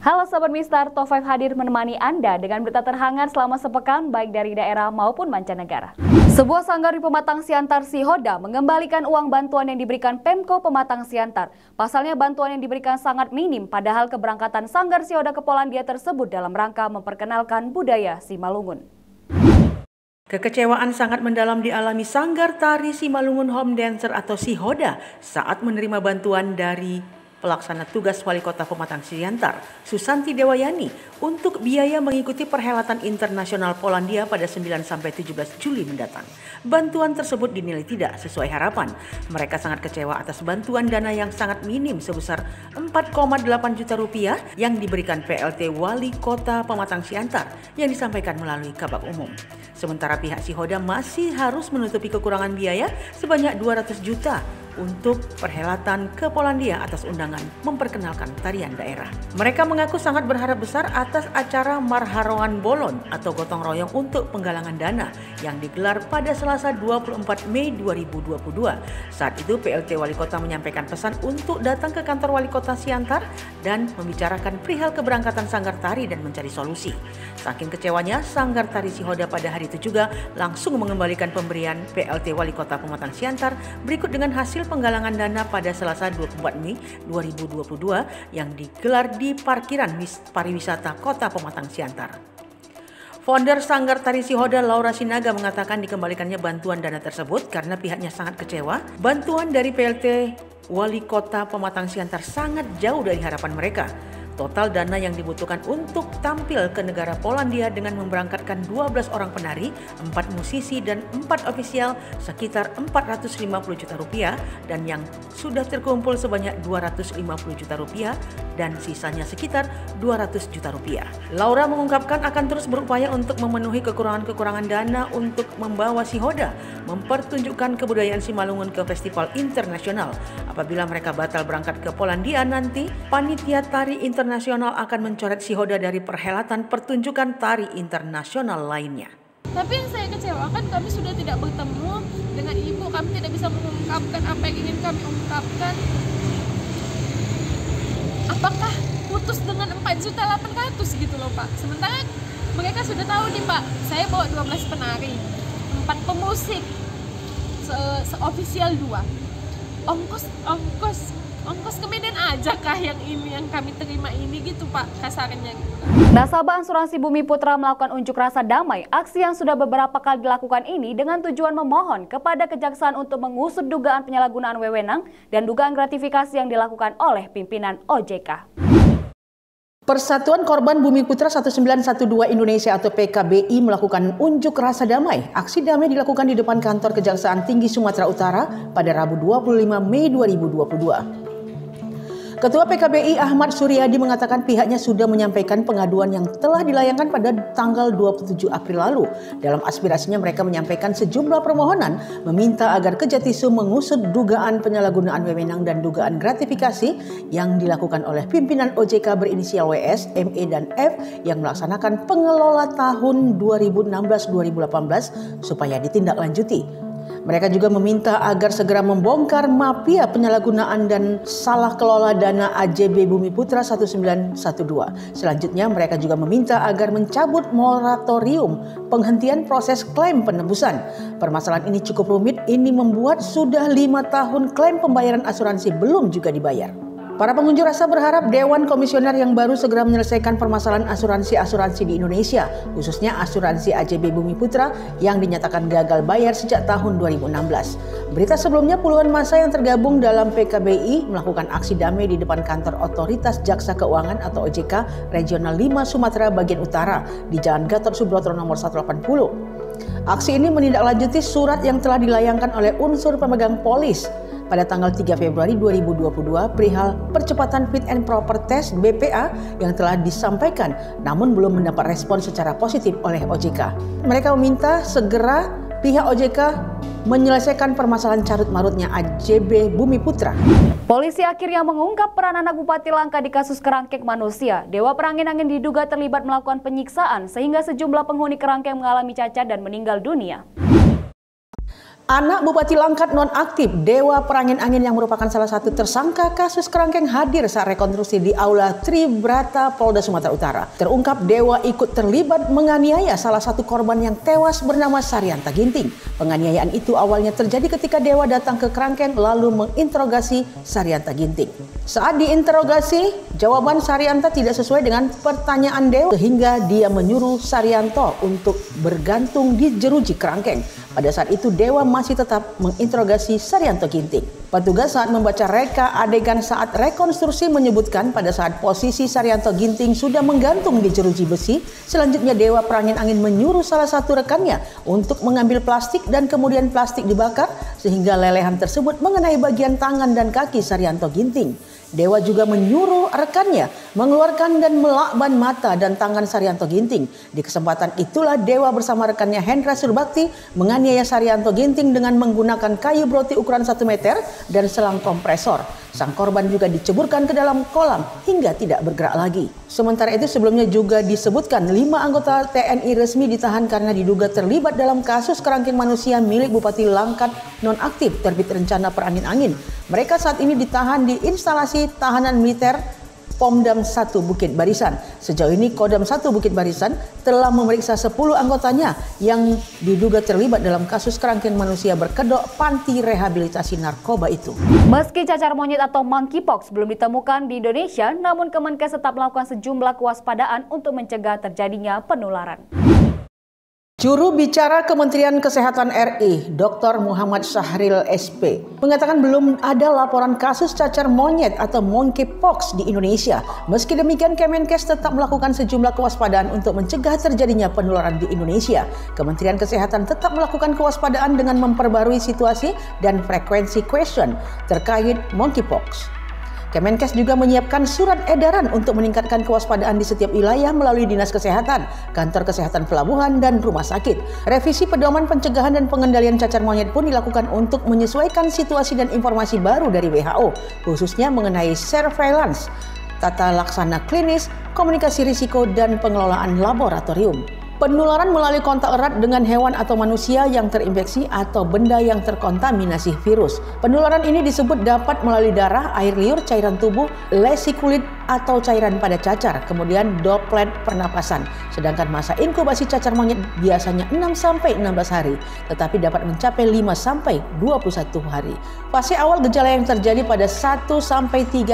Halo Sobat Mistar, Top 5 hadir menemani Anda dengan berita terhangat selama sepekan baik dari daerah maupun mancanegara. Sebuah sanggar di Pematang Siantar Sihoda mengembalikan uang bantuan yang diberikan Pemko Pematang Siantar. Pasalnya bantuan yang diberikan sangat minim, padahal keberangkatan sanggar Sihoda ke Polandia tersebut dalam rangka memperkenalkan budaya Simalungun. Kekecewaan sangat mendalam dialami Sanggar Tari Simalungun Home Dancer atau Sihoda saat menerima bantuan dari Pelaksana Tugas Wali Kota Pematang Siantar, Susanti Dewayani, untuk biaya mengikuti perhelatan internasional Polandia pada 9-17 Juli mendatang. Bantuan tersebut dinilai tidak sesuai harapan. Mereka sangat kecewa atas bantuan dana yang sangat minim sebesar 4,8 juta rupiah yang diberikan PLT Wali Kota Pematang Siantar yang disampaikan melalui Kabak Umum. Sementara pihak Sihoda masih harus menutupi kekurangan biaya sebanyak 200 juta untuk perhelatan ke Polandia atas undangan memperkenalkan tarian daerah. Mereka mengaku sangat berharap besar atas acara Marharoan Bolon atau gotong royong untuk penggalangan dana yang digelar pada Selasa 24 Mei 2022. Saat itu PLT Wali Kota menyampaikan pesan untuk datang ke kantor Wali Kota Siantar dan membicarakan perihal keberangkatan Sanggar Tari dan mencari solusi. Saking kecewanya, Sanggar Tari Sihoda pada hari itu juga langsung mengembalikan pemberian PLT Wali Kota Pematang Siantar berikut dengan hasil penggalangan dana pada Selasa 24 Mei 2022 yang digelar di Parkiran Pariwisata Kota Pematang Siantar. Founder Sanggar Tari Sihoda Laura Sinaga mengatakan dikembalikannya bantuan dana tersebut karena pihaknya sangat kecewa. Bantuan dari PLT Wali Kota Pematang Siantar sangat jauh dari harapan mereka. Total dana yang dibutuhkan untuk tampil ke negara Polandia dengan memberangkatkan 12 orang penari, 4 musisi dan 4 ofisial sekitar 450 juta rupiah dan yang sudah terkumpul sebanyak 250 juta rupiah dan sisanya sekitar 200 juta rupiah. Laura mengungkapkan akan terus berupaya untuk memenuhi kekurangan-kekurangan dana untuk membawa Sihoda mempertunjukkan kebudayaan Simalungun ke festival internasional. Apabila mereka batal berangkat ke Polandia nanti, panitia tari internasional akan mencoret Sihoda dari perhelatan pertunjukan tari internasional lainnya. Tapi yang saya kecewakan, kami sudah tidak bertemu dengan ibu, kami tidak bisa mengungkapkan apa yang ingin kami ungkapkan. Apakah putus dengan 4.800.000 gitu loh Pak? Sementara mereka sudah tahu nih Pak, saya bawa 12 penari, 4 pemusik, se-official 2. Ongkos ke Medan aja kah yang kami terima ini gitu Pak, kasarnya gitu. Nasabah Asuransi Bumi Putra melakukan unjuk rasa damai. Aksi yang sudah beberapa kali dilakukan ini dengan tujuan memohon kepada Kejaksaan untuk mengusut dugaan penyalahgunaan wewenang dan dugaan gratifikasi yang dilakukan oleh pimpinan OJK. Persatuan Korban Bumi Putra 1912 Indonesia atau PKBI melakukan unjuk rasa damai. Aksi damai dilakukan di depan kantor Kejaksaan Tinggi Sumatera Utara pada Rabu 25 Mei 2022. Ketua PKBI Ahmad Suryadi mengatakan pihaknya sudah menyampaikan pengaduan yang telah dilayangkan pada tanggal 27 April lalu. Dalam aspirasinya mereka menyampaikan sejumlah permohonan meminta agar Kejatisum mengusut dugaan penyalahgunaan wewenang dan dugaan gratifikasi yang dilakukan oleh pimpinan OJK berinisial WS, ME dan F yang melaksanakan pengelola tahun 2016-2018 supaya ditindaklanjuti. Mereka juga meminta agar segera membongkar mafia penyalahgunaan dan salah kelola dana AJB Bumi Putra 1912. Selanjutnya mereka juga meminta agar mencabut moratorium penghentian proses klaim penebusan. Permasalahan ini cukup rumit, ini membuat sudah 5 tahun klaim pembayaran asuransi belum juga dibayar. Para pengunjuk rasa berharap Dewan Komisioner yang baru segera menyelesaikan permasalahan asuransi-asuransi di Indonesia, khususnya asuransi AJB Bumi Putra yang dinyatakan gagal bayar sejak tahun 2016. Berita sebelumnya, puluhan massa yang tergabung dalam PKBI melakukan aksi damai di depan kantor Otoritas Jaksa Keuangan atau OJK Regional 5 Sumatera Bagian Utara di Jalan Gatot Subroto nomor 180. Aksi ini menindaklanjuti surat yang telah dilayangkan oleh unsur pemegang polis pada tanggal 3 Februari 2022 perihal percepatan fit and proper test BPA yang telah disampaikan namun belum mendapat respon secara positif oleh OJK. Mereka meminta segera pihak OJK menyelesaikan permasalahan carut-marutnya AJB Bumi Putra. Polisi akhirnya mengungkap peran anak Bupati Langka di kasus kerangkeng manusia. Dewa Perangin-Angin diduga terlibat melakukan penyiksaan sehingga sejumlah penghuni kerangkeng mengalami cacat dan meninggal dunia. Anak Bupati Langkat nonaktif, Dewa Perangin-Angin yang merupakan salah satu tersangka kasus kerangkeng hadir saat rekonstruksi di Aula Tribrata Polda Sumatera Utara. Terungkap Dewa ikut terlibat menganiaya salah satu korban yang tewas bernama Saryanta Ginting. Penganiayaan itu awalnya terjadi ketika Dewa datang ke kerangkeng lalu menginterogasi Saryanta Ginting. Saat diinterogasi, jawaban Saryanta tidak sesuai dengan pertanyaan Dewa sehingga dia menyuruh Saryanto untuk bergantung di jeruji kerangkeng. Pada saat itu Dewa masih tetap menginterogasi Saryanto Ginting. Petugas saat membaca reka adegan saat rekonstruksi menyebutkan pada saat posisi Saryanto Ginting sudah menggantung di jeruji besi, selanjutnya Dewa Perangin-Angin menyuruh salah satu rekannya untuk mengambil plastik dan kemudian plastik dibakar sehingga lelehan tersebut mengenai bagian tangan dan kaki Saryanto Ginting. Dewa juga menyuruh rekannya mengeluarkan dan melakban mata dan tangan Saryanto Ginting. Di kesempatan itulah Dewa bersama rekannya Hendra Surbakti menganiaya Saryanto Ginting dengan menggunakan kayu broti ukuran 1 meter dan selang kompresor. Sang korban juga diceburkan ke dalam kolam hingga tidak bergerak lagi. Sementara itu sebelumnya juga disebutkan 5 anggota TNI resmi ditahan karena diduga terlibat dalam kasus kerangkeng manusia milik Bupati Langkat nonaktif terbit rencana Perangin-Angin. Mereka saat ini ditahan di instalasi tahanan militer Pomdam 1 Bukit Barisan. Sejauh ini Kodam 1 Bukit Barisan telah memeriksa 10 anggotanya yang diduga terlibat dalam kasus kerangkeng manusia berkedok panti rehabilitasi narkoba itu. Meski cacar monyet atau monkeypox belum ditemukan di Indonesia, namun Kemenkes tetap melakukan sejumlah kewaspadaan untuk mencegah terjadinya penularan. Juru bicara Kementerian Kesehatan RI, Dr. Muhammad Syahril SP, mengatakan belum ada laporan kasus cacar monyet atau monkeypox di Indonesia. Meski demikian, Kemenkes tetap melakukan sejumlah kewaspadaan untuk mencegah terjadinya penularan di Indonesia. Kementerian Kesehatan tetap melakukan kewaspadaan dengan memperbarui situasi dan frekuensi question terkait monkeypox. Kemenkes juga menyiapkan surat edaran untuk meningkatkan kewaspadaan di setiap wilayah melalui Dinas Kesehatan, Kantor Kesehatan Pelabuhan, dan Rumah Sakit. Revisi Pedoman Pencegahan dan Pengendalian Cacar Monyet pun dilakukan untuk menyesuaikan situasi dan informasi baru dari WHO, khususnya mengenai surveillance, tata laksana klinis, komunikasi risiko, dan pengelolaan laboratorium. Penularan melalui kontak erat dengan hewan atau manusia yang terinfeksi atau benda yang terkontaminasi virus. Penularan ini disebut dapat melalui darah, air liur, cairan tubuh, lesi kulit, atau cairan pada cacar, kemudian droplet pernapasan. Sedangkan masa inkubasi cacar monyet biasanya 6-16 hari, tetapi dapat mencapai 5-21 hari. Fase awal gejala yang terjadi pada 1-3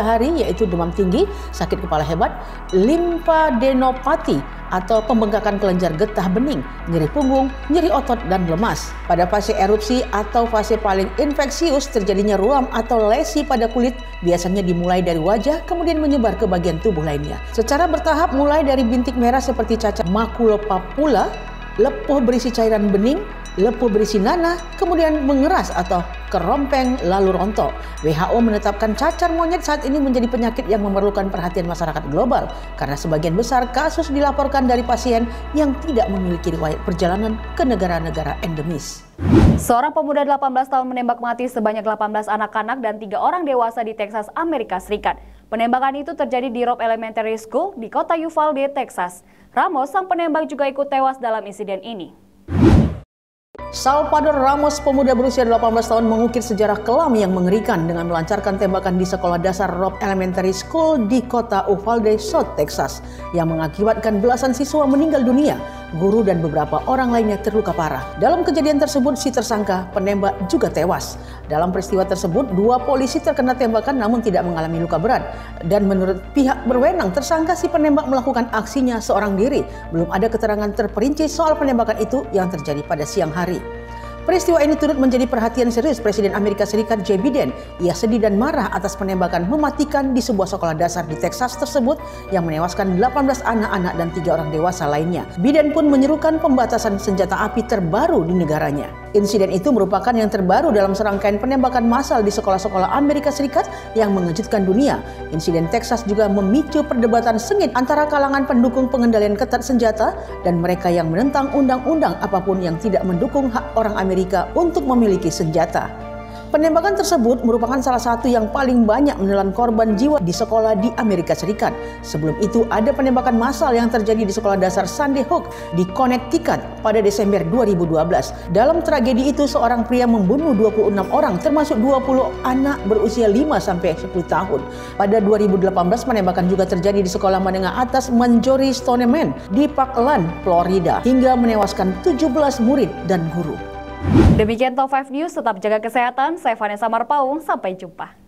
hari yaitu demam tinggi, sakit kepala hebat, limfadenopati atau pembengkakan kelenjar getah bening, nyeri punggung, nyeri otot, dan lemas. Pada fase erupsi atau fase paling infeksius terjadinya ruam atau lesi pada kulit biasanya dimulai dari wajah kemudian menyebar ke bagian tubuh lainnya. Secara bertahap mulai dari bintik merah seperti cacar makulopapula, lepuh berisi cairan bening, lepuh berisi nanah, kemudian mengeras atau kerompeng lalu rontok. WHO menetapkan cacar monyet saat ini menjadi penyakit yang memerlukan perhatian masyarakat global karena sebagian besar kasus dilaporkan dari pasien yang tidak memiliki riwayat perjalanan ke negara-negara endemis. Seorang pemuda 18 tahun menembak mati sebanyak 18 anak-anak dan 3 orang dewasa di Texas, Amerika Serikat. Penembakan itu terjadi di Robb Elementary School di kota Uvalde, Texas. Ramos, sang penembak, juga ikut tewas dalam insiden ini. Salvador Ramos, pemuda berusia 18 tahun, mengukir sejarah kelam yang mengerikan dengan melancarkan tembakan di sekolah dasar Robb Elementary School di kota Uvalde, South Texas, yang mengakibatkan belasan siswa meninggal dunia, guru dan beberapa orang lainnya terluka parah. Dalam kejadian tersebut, si tersangka penembak juga tewas. Dalam peristiwa tersebut, 2 polisi terkena tembakan namun tidak mengalami luka berat. Dan menurut pihak berwenang, tersangka si penembak melakukan aksinya seorang diri. Belum ada keterangan terperinci soal penembakan itu yang terjadi pada siang hari. Peristiwa ini turut menjadi perhatian serius Presiden Amerika Serikat Joe Biden. Ia sedih dan marah atas penembakan mematikan di sebuah sekolah dasar di Texas tersebut yang menewaskan 18 anak-anak dan 3 orang dewasa lainnya. Biden pun menyerukan pembatasan senjata api terbaru di negaranya. Insiden itu merupakan yang terbaru dalam serangkaian penembakan massal di sekolah-sekolah Amerika Serikat yang mengejutkan dunia. Insiden Texas juga memicu perdebatan sengit antara kalangan pendukung pengendalian ketat senjata dan mereka yang menentang undang-undang apapun yang tidak mendukung hak orang Amerika untuk memiliki senjata. Penembakan tersebut merupakan salah satu yang paling banyak menelan korban jiwa di sekolah di Amerika Serikat. Sebelum itu ada penembakan massal yang terjadi di sekolah dasar Sandy Hook di Connecticut pada Desember 2012. Dalam tragedi itu seorang pria membunuh 26 orang termasuk 20 anak berusia 5-10 tahun. Pada 2018 penembakan juga terjadi di sekolah menengah atas Marjory Stoneman di Parkland, Florida hingga menewaskan 17 murid dan guru. Demikian Top 5 News, tetap jaga kesehatan. Saya Vanessa Marpaung, sampai jumpa.